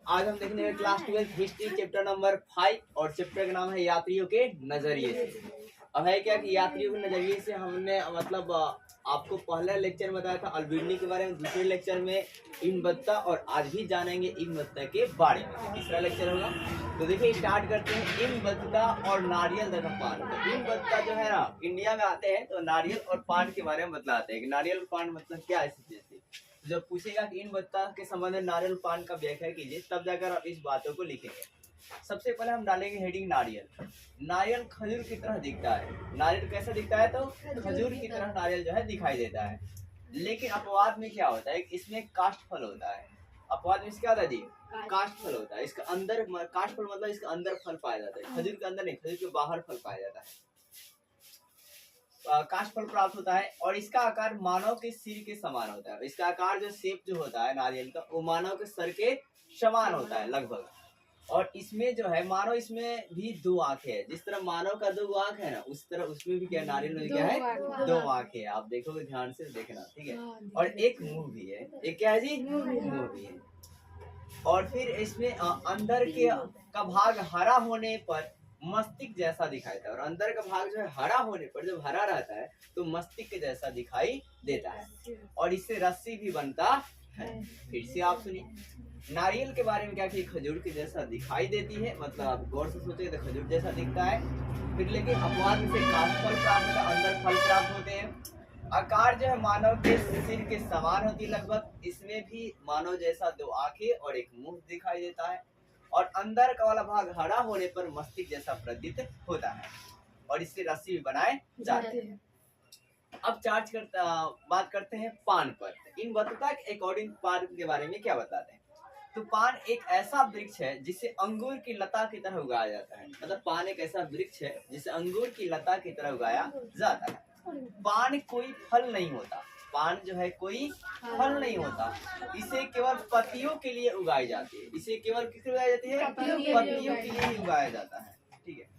आज हम देखने क्लास 12 हिस्ट्री चैप्टर नंबर 5 और चैप्टर का नाम है यात्रियों के नजरिए से। अब है क्या कि यात्रियों के नजरिए से हमने मतलब आपको पहला लेक्चर में बताया था अल्बिनी के बारे में, दूसरे लेक्चर में इमबत्ता और आज भी जानेंगे इमबत्ता के बारे में, तीसरा लेक्चर होगा। तो देखिए स्टार्ट करते हैं इमबत्ता और नारियल तथा पान। तो इमबत्ता जो है ना इंडिया में आते हैं तो नारियल और पान के बारे में बतलाते हैं कि नारियल और पान मतलब क्या ऐसी चीज थी। जब पूछेगा कि इमबत्ता के संबंध में नारियल पान का व्याख्या कीजिए तब जाकर आप इस बातों को लिखेंगे। सबसे पहले हम डालेंगे हेडिंग नारियल। नारियल खजूर की तरह दिखता है। नारियल कैसा दिखता है? तो खजूर की तरह नारियल जो है दिखाई देता है। लेकिन अपवाद में क्या होता है? इसमें काष्ठ फल होता है। अपवाद में क्या होता है जी? काष्ठ फल होता है। इसका अंदर काष्ठ फल मतलब इसका अंदर फल पाया जाता है, खजूर के अंदर नहीं, खजूर के बाहर फल पाया जाता है। काष्ठ फल प्राप्त होता है और इसका आकार मानव के सिर के समान होता है। इसका आकार जो शेप जो होता है नारियल का वो मानव के सर के समान होता है लगभग। और इसमें जो है मानव इसमें भी दो आंखें हैं। जिस तरह मानव का दो आंख है ना उस तरह उसमें भी क्या नारियल में क्या है? दो आंखें हैं। आप देखोगे ध्यान से देखना, ठीक है। और एक मुंह भी है। एक क्या है जी? मुंह भी है। और फिर इसमें अंदर के का भाग हरा होने पर मस्तिष्क जैसा दिखाई देता है। और अंदर का भाग जो है हरा होने पर जब हरा रहता है तो मस्तिष्क जैसा दिखाई देता है और इससे रस्सी भी बनता है। फिर से आप सुनिए नारियल के बारे में क्या कि खजूर के जैसा दिखाई देती है, मतलब आप गौर से सोचेंगे तो खजूर जैसा दिखता है। फिर लेकिन अपवाद से काष्ठ फल प्राप्त होता है, अंदर फल प्राप्त होते हैं। आकार जो है मानव के सिर के समान होती है लगभग। इसमें भी मानव जैसा दो आंखें और एक मुंह दिखाई देता है और अंदर का वाला भाग हरा होने पर मस्तिष्क जैसा प्रतीत होता है और इससे रस्सी भी बनाए जाते हैं। अब बात करते हैं पान पर। इन बतता के अकॉर्डिंग पान के बारे में क्या बताते हैं? तो पान एक ऐसा वृक्ष है जिसे अंगूर की लता की तरह उगाया जाता है। मतलब पान एक ऐसा वृक्ष है जिसे अंगूर की लता की तरह उगाया जाता है। पान कोई फल नहीं होता। पान जो है कोई फल नहीं होता। इसे केवल पत्तियों के लिए उगाई जाती है। इसे केवल किस उगाई जाती है? पत्तियों के लिए ही उगाया जाता है, ठीक है।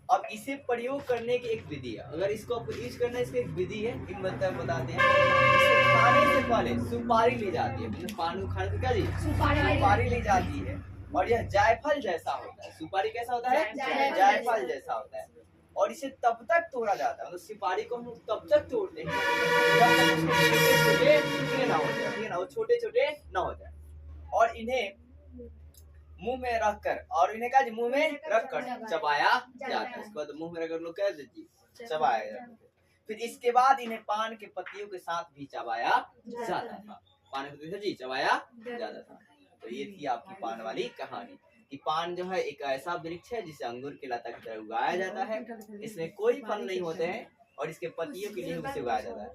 अब इसे प्रयोग करने की एक विधि है। अगर इसको यूज करना इसकी एक विधि है, इन बताते हैं। इसे खाने से पहले सुपारी ली जाती है। मतलब पान को खाने से क्या जी? सुपारी ली जाती है और यह जायफल जैसा होता है। सुपारी कैसा होता है? जायफल जैसा होता है। और इसे तब तक तोड़ा जाता है, मतलब सुपारी को हम तब तक तोड़ते हैं जब तक छोटे ना हो जाए, ठीक है ना, वो छोटे छोटे ना हो जाए। और इन्हें मुंह में रखकर मुंह में रखकर चबाया जाता है। इसके बाद मुंह में रखकर लोग कह देती चबाया जाता है। फिर इसके बाद इन्हें पान के पत्तियों के साथ भी चबाया जाता था। पान के पत्तियों से जी चबाया जाता था। तो ये थी आपकी पान वाली कहानी कि पान जो है एक ऐसा वृक्ष है जिसे अंगूर की लता की तरह उगाया जाता है। इसमें कोई फल नहीं होते हैं और इसके पत्तियों के लिए उसे उगाया जाता है।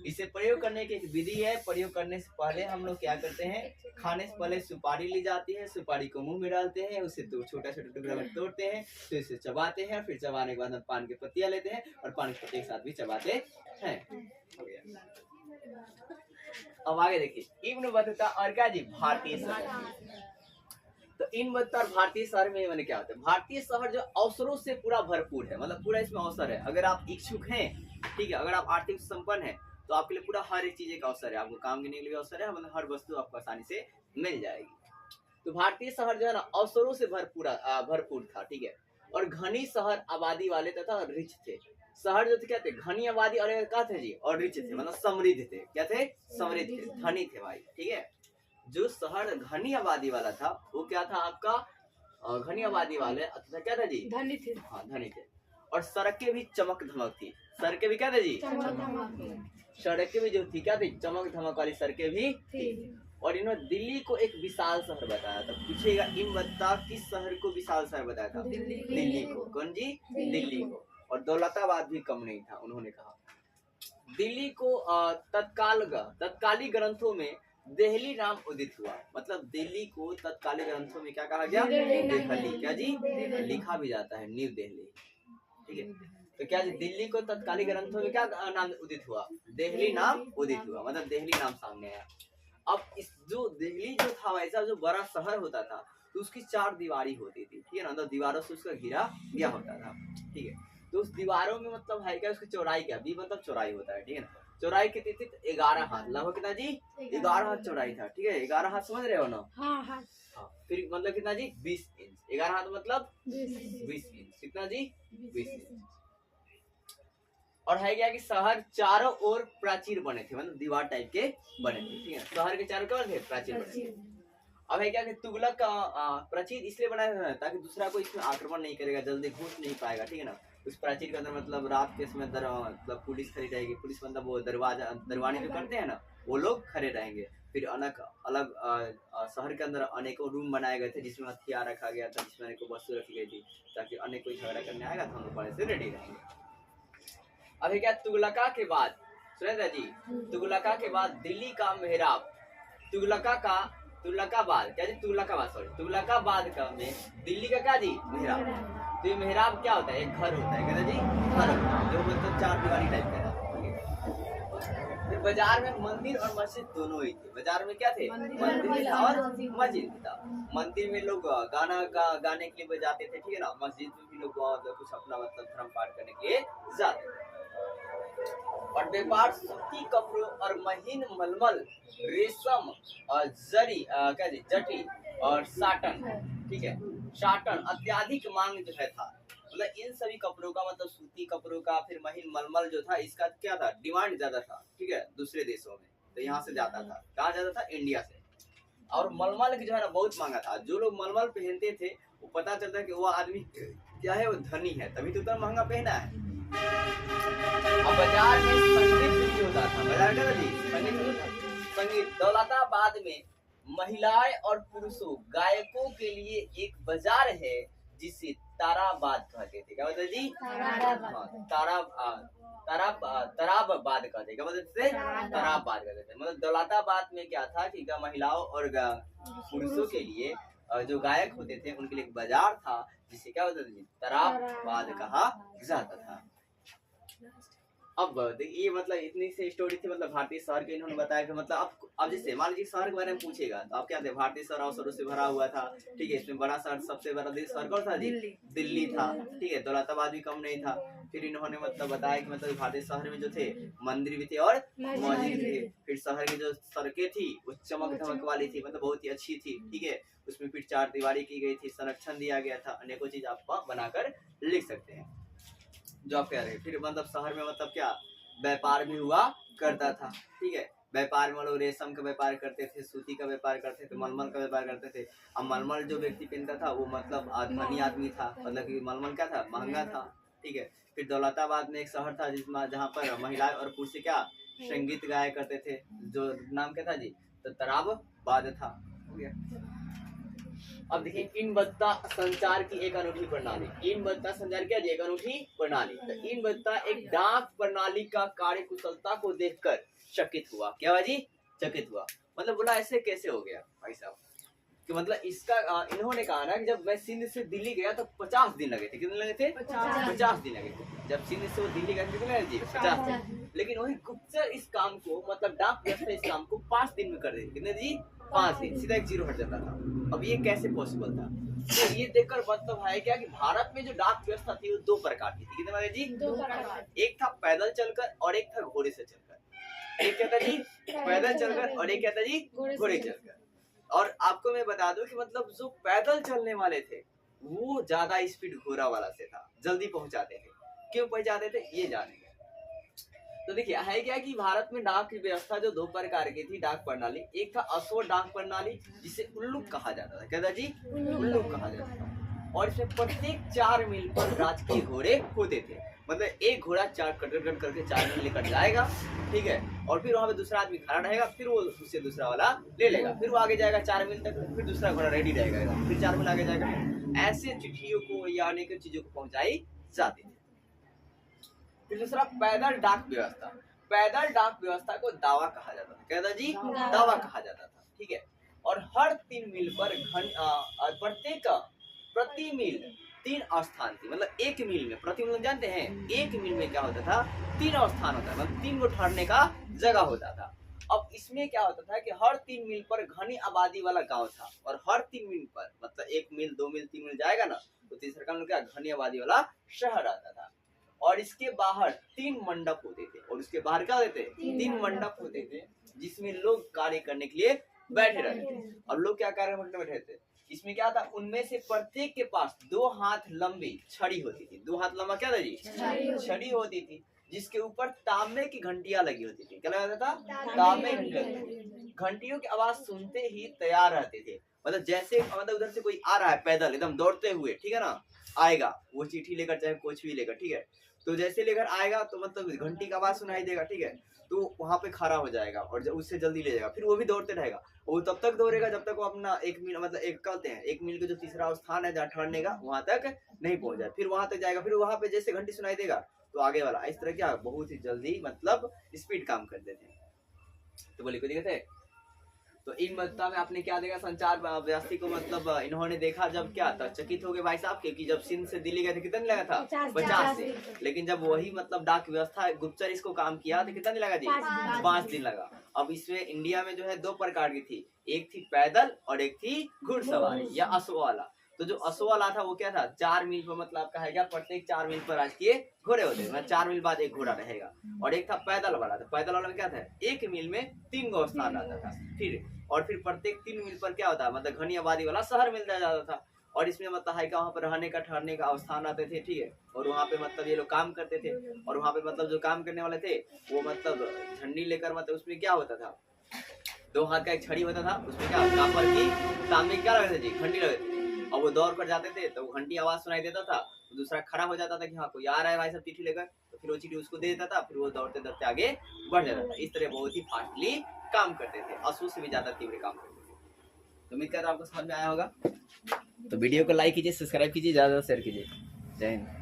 इसे प्रयोग करने की एक विधि है। प्रयोग करने से पहले हम लोग क्या करते हैं? खाने से पहले सुपारी ली जाती है, सुपारी को मुंह में डालते हैं, उसे दो छोटा छोटा टुकड़ा में तोड़ते हैं, तो इसे चबाते हैं। फिर चबाने के बाद हम पान के पत्तियां लेते हैं और पान के पत्ते के साथ भी चबाते हैं। हो गया। अब आगे देखिए इब्न बतूता और क्या जी? भारतीय शहर। तो इन बत्ता और भारतीय शहर में मैंने क्या होता है? भारतीय शहर जो अवसरों से पूरा भरपूर है, मतलब पूरा इसमें अवसर है। अगर आप इच्छुक हैं, ठीक है, अगर आप आर्थिक संपन्न हैं तो आपके लिए पूरा हर एक चीज का अवसर है। आपको काम करने के लिए अवसर है, मतलब हर वस्तु आपको आसानी से मिल जाएगी। तो भारतीय शहर जो है ना अवसरों से भरपूर था, ठीक है। और घनी शहर आबादी वाले तथा रिच थे। शहर जो थे क्या थे? घनी आबादी और क्या थे जी? और रिच थे, मतलब समृद्ध थे। क्या थे? समृद्ध थे, धनी थे भाई, ठीक है। जो शहर घनी आबादी वाला था वो क्या था आपका? घनी आबादी वाले अथवा क्या था जी? धनी थे। हाँ धनी थे। और सड़कें भी चमक धमक थी। सड़कें भी क्या थे जी? सड़कें भी जो थी क्या थी? चमक धमक वाली सड़कें भी थी। और इन्होंने दिल्ली को एक विशाल शहर बताया था। पूछेगा इमबत्ता किस शहर को विशाल शहर बताया था? दिल्ली को। कौन जी? दिल्ली को। और दौलताबाद भी कम नहीं था। उन्होंने कहा दिल्ली को तत्कालीन ग्रंथों में दिल्ली नाम उदित हुआ। मतलब दिल्ली को तत्कालीन ग्रंथों में क्या कहा गया? दिल्ली। क्या जी? लिखा भी जाता है न्यू दिल्ली, ठीक है। तो क्या जी दिल्ली को तत्कालीन ग्रंथों में क्या नाम उदित हुआ? दिल्ली नाम उदित हुआ, मतलब दिल्ली नाम सामने आया। अब इस जो दिल्ली जो था वैसा जो बड़ा शहर होता था तो उसकी चार दीवारी होती थी, ठीक है ना, मतलब दीवारों से उसका घिरा गया होता था, ठीक है। तो उस दीवारों में मतलब है क्या? उसकी चौड़ाई क्या? बी मतलब चौड़ाई होता है, ठीक है ना। चौड़ाई कितनी थी? 11 हाथ, लगभग कितना जी? 11 हाथ चौड़ाई था। ठीक है, 11 हाथ समझ रहे हो ना? हाँ। फिर मतलब कितना जी? 20 इंच। 11 हाथ मतलब 20 इंच। कितना जी? 20 इंच। और है क्या कि शहर चारों ओर प्राचीर बने थे, मतलब दीवार टाइप के बने थे। ठीक है, शहर के चारों क्या थे? प्राचीर बने थे। अब है क्या कि तुगलक का प्राचीर इसलिए बनाया था ताकि दूसरा कोई इसमें आक्रमण नहीं करेगा, जल्दी घुस नहीं पाएगा। ठीक है ना, उस प्राचीर के अंदर मतलब रात के समय मतलब पुलिस खड़ी रहेगी। पुलिस मतलब वो दरवाजा दरवाजे जो करते हैं ना, वो लोग खड़े रहेंगे। फिर अलग अलग शहर के अंदर अनेकों रूम बनाए गए थे जिसमें हथियार रखा गया था, जिसमें अनेकों वस्तु रखी गई थी, ताकि अन्य कोई झगड़ा करने आएगा तो हम लोग पहले से रेडी रहेंगे। अभी क्या तुगलका के बाद, सुरेंद्र जी, तुगलका के बाद दिल्ली का मेहराब, तुगलकाबाद क्या जी? तुगलकाबाद का में दिल्ली का क्या जी? मेहराब। तो ये मेहराब क्या होता है? एक घर होता है, कहते जी घर होता है, जो मतलब 4 दीवारी टाइप का था। फिर बाजार में मंदिर और मस्जिद दोनों ही थे। बाजार में क्या थे? मंदिर था और मस्जिद था। मंदिर में लोग गाने के लिए जाते थे। ठीक है ना, मस्जिद में भी लोग कुछ अपना मतलब धर्म पाठ करने के लिए जाते थे। और व्यापार सूती कपड़ों और महीन मलमल, रेशम और जरी क्या जी? जटी और साटन। ठीक है, साटन अत्याधिक मांग जो है था। मतलब इन सभी कपड़ों का, मतलब सूती कपड़ों का, फिर महीन मलमल जो था, इसका क्या था? डिमांड ज्यादा था। ठीक है, दूसरे देशों में तो यहाँ से जाता था। कहाँ जाता था? इंडिया से। और मलमल की जो है ना बहुत मांगा था। जो लोग मलमल पहनते थे वो पता चलता है कि वो आदमी क्या है? वो धनी है, तभी तो इतना महंगा पहना है। अब बाजार में संगीत भी होता था। बाजार क्या था जी? संगीत। दौलताबाद में महिलाएं और पुरुषों गायकों के लिए एक बाजार है जिसे ताराबाद कहते थे। क्या बोलते जी? ताराबाद कहते। क्या बोलते थे? ताराबाद कहते थे। मतलब दौलताबाद में क्या था कि महिलाओं और पुरुषों के लिए जो गायक होते थे उनके लिए एक बाजार था जिसे क्या बोलते थे? ताराबाद कहा जाता था। अब देखिए, ये मतलब इतनी सी स्टोरी थी, मतलब भारतीय शहर के इन्होंने बताया कि मतलब अब जैसे मान लीजिए शहर के बारे में पूछेगा तो आप क्या थे? भारतीय शहर अवसरों से भरा हुआ था। ठीक है, इसमें बड़ा शहर, सबसे बड़ा देश शहर कौन था जी? दिल्ली था। ठीक है, दौलताबाद भी कम नहीं था। फिर इन्होंने मतलब बताया कि मतलब भारतीय शहर में जो थे मंदिर भी थे और मस्जिद थे। फिर शहर की जो सड़कें थी वो चमक धमक वाली थी, मतलब बहुत ही अच्छी थी। ठीक है, उसमें फिर 4 दीवारी की गई थी, संरक्षण दिया गया था, अनेकों चीज आप बनाकर लिख सकते हैं जो आप कह रहे हैं। फिर मतलब शहर में मतलब क्या व्यापार भी हुआ करता था। ठीक है, व्यापार में लोग रेशम का व्यापार करते थे, सूती का व्यापार करते थे, मलमल का व्यापार करते थे। अब मलमल जो व्यक्ति पहनता था वो मतलब धनी आदमी था, मतलब कि मलमल क्या था? महंगा था। ठीक है, फिर दौलताबाद में एक शहर था जिसमें जहाँ पर महिलाएं और पुरुष क्या संगीत गाया करते थे, जो नाम क्या था जी? तो ताराबाद था। हो गया। अब देखिए, इन बत्ता संचार की एक अनूठी प्रणाली। इन बत्ता संचार क्या जी? एक अनूठी प्रणाली। तो इन बत्ता एक डाक प्रणाली का कार्य कुशलता को देखकर चकित हुआ। क्या हुआ जी? चकित हुआ। मतलब बोला ऐसे कैसे हो गया भाई साहब? कि मतलब इसका इन्होंने कहा ना कि जब मैं सिंध से दिल्ली गया तो 50 दिन लगे थे। कितने लगे थे? 50 दिन लगे थे। जब सिंध से वो दिल्ली गए कितने लगे जी? 50 दिन। लेकिन वही गुप्तचर इस काम को, मतलब डाक व्यवस्था इस काम को 5 दिन में कर देती। कितने जी? 5 दिन। सीधा एक जीरो हट जाता था। अब ये कैसे पॉसिबल था? तो ये देखकर मतलब है क्या कि भारत में जो डाक व्यवस्था थी वो 2 प्रकार की थी। कितने वाले जी? 2 प्रकार। एक था पैदल चलकर और एक था घोड़े से चलकर। एक क्या था जी? पैदल चलकर और एक क्या था जी? घोड़े चलकर। और आपको मैं बता दूं कि मतलब जो पैदल चलने वाले थे वो ज्यादा स्पीड घोड़ा वाला से था, जल्दी पहुंचाते थे। क्यों पहुंचाते थे ये जानेंगे। तो देखिए है क्या कि भारत में डाक की व्यवस्था जो 2 प्रकार की थी डाक प्रणाली। एक था अश्व डाक प्रणाली जिसे उल्लुक कहा जाता था। क्या था जी? उल्लुक कहा जाता था। और इसमें प्रत्येक 4 मील पर राजकीय घोड़े होते थे। मतलब एक घोड़ा 4 कट करके 4 मील लेकर जाएगा। ठीक है, और फिर वहां पे दूसरा आदमी खड़ा रहेगा, फिर वो उससे दूसरा वाला ले लेगा, फिर वो आगे जाएगा 4 मील तक, फिर दूसरा घोड़ा रेडी रहेगा, फिर 4 मील आगे जाएगा। ऐसे चिट्ठियों को या अनेक चीजों को पहुंचाई जाती थी। फिर दूसरा पैदल डाक व्यवस्था। पैदल डाक व्यवस्था को दावा कहा जाता था। क्या था जी? दावा कहा जाता था। ठीक है, और हर 3 मील पर प्रत्येक प्रति मील 3 स्थान थी। मतलब 1 मील में, प्रति मील जानते हैं 1 मील में क्या होता था? 3 स्थान होता था, मतलब 3 गो ठहरने का जगह होता था। अब इसमें क्या होता था कि हर 3 मील पर घनी आबादी वाला गांव था, और हर 3 मील पर मतलब 1 मील 2 मील 3 मील जाएगा ना तो तीसरा का क्या घनी आबादी वाला शहर आता था। और इसके बाहर 3 मंडप होते थे, और उसके बाहर क्या होते थे? 3 मंडप होते थे, जिसमें लोग कार्य करने के लिए बैठे रहते थे। और लोग क्या कार्य करने बैठे थे? इसमें क्या था, उनमें से प्रत्येक के पास 2 हाथ लंबी छड़ी होती थी। 2 हाथ लंबा क्या था जी? छड़ी होती थी, जिसके ऊपर तांबे की घंटियां लगी होती थी। क्या लगा था? तांबे की घंटियां। घंटियों की आवाज सुनते ही तैयार रहते थे। मतलब जैसे मतलब उधर से कोई आ रहा है पैदल एकदम दौड़ते हुए, ठीक है ना, आएगा वो चिट्ठी लेकर, चाहे कुछ भी लेकर, ठीक है, तो जैसे लेकर आएगा तो मतलब घंटी का आवाज सुनाई देगा, ठीक है, तो वहां पे खड़ा हो जाएगा और उससे जल्दी ले जाएगा। फिर वो भी दौड़ते रहेगा, वो तब तक दौड़ेगा जब तक वो अपना 1 मील मतलब एक कहते हैं 1 मील का जो तीसरा स्थान है जहाँ ठहरने का, वहां तक नहीं पहुंच जाए। फिर वहां तक जाएगा, फिर वहां पे जैसे घंटी सुनाई देगा तो आगे वाला, इस तरह क्या बहुत ही जल्दी मतलब स्पीड काम करते थे। तो बोले कोई दिक्कत है? तो इन मत्ता में आपने क्या देखा, संचार व्यवस्था को मतलब इन्होंने देखा जब क्या था, चकित हो गए भाई साहब के कि जब सिंध से दिल्ली गए थे कितना लगा था? 50 दिन। लेकिन जब वही मतलब डाक व्यवस्था गुप्तचर इसको काम किया तो कितना दिन लगा जी? 5 दिन लगा। अब इसमें इंडिया में जो है 2 प्रकार की थी, एक थी पैदल और एक थी घुड़सवारी या अश्व वाला। तो जो अश्व वाला था वो क्या था, 4 मील पर मतलब आपका है क्या, प्रत्येक 4 मील पर राजकीय घोड़े होते हैं, मतलब 4 मील बाद एक घोड़ा रहेगा। और एक था पैदल वाला, तो पैदल वाला में क्या था, 1 मील में 3 गो स्थान रहता था। फिर प्रत्येक 3 मील पर क्या होता है, मतलब घनी आबादी वाला शहर मिलता जाता था। और इसमें मतलब है क्या, वहाँ पर रहने का ठहरने का स्थान रहते थे, ठीक है, और वहाँ पे मतलब ये लोग काम करते थे। और वहाँ पे मतलब जो काम करने वाले थे वो मतलब झंडी लेकर, मतलब उसमें क्या होता था, 2 हाथ का एक छड़ी होता था, उसमें क्या कापर की तांबे क्या लगे थे जी, घंटी लगे थे। और वो दौड़ कर जाते थे तो घंटी आवाज सुनाई देता था, तो दूसरा खड़ा हो जाता था कि हाँ कोई आ रहा है भाई सब चिट्ठी लेकर, तो फिर वो चिट्ठी उसको दे देता था, फिर वो दौड़ते दौड़ते आगे बढ़ जाता था। इस तरह बहुत ही फास्टली काम करते थे, अश्व से भी ज्यादा तीव्र काम करते थे। तो उम्मीद करता हूं आपको समझ में आया होगा। तो वीडियो को लाइक कीजिए, सब्सक्राइब कीजिए, ज्यादा शेयर कीजिए। जय हिंद।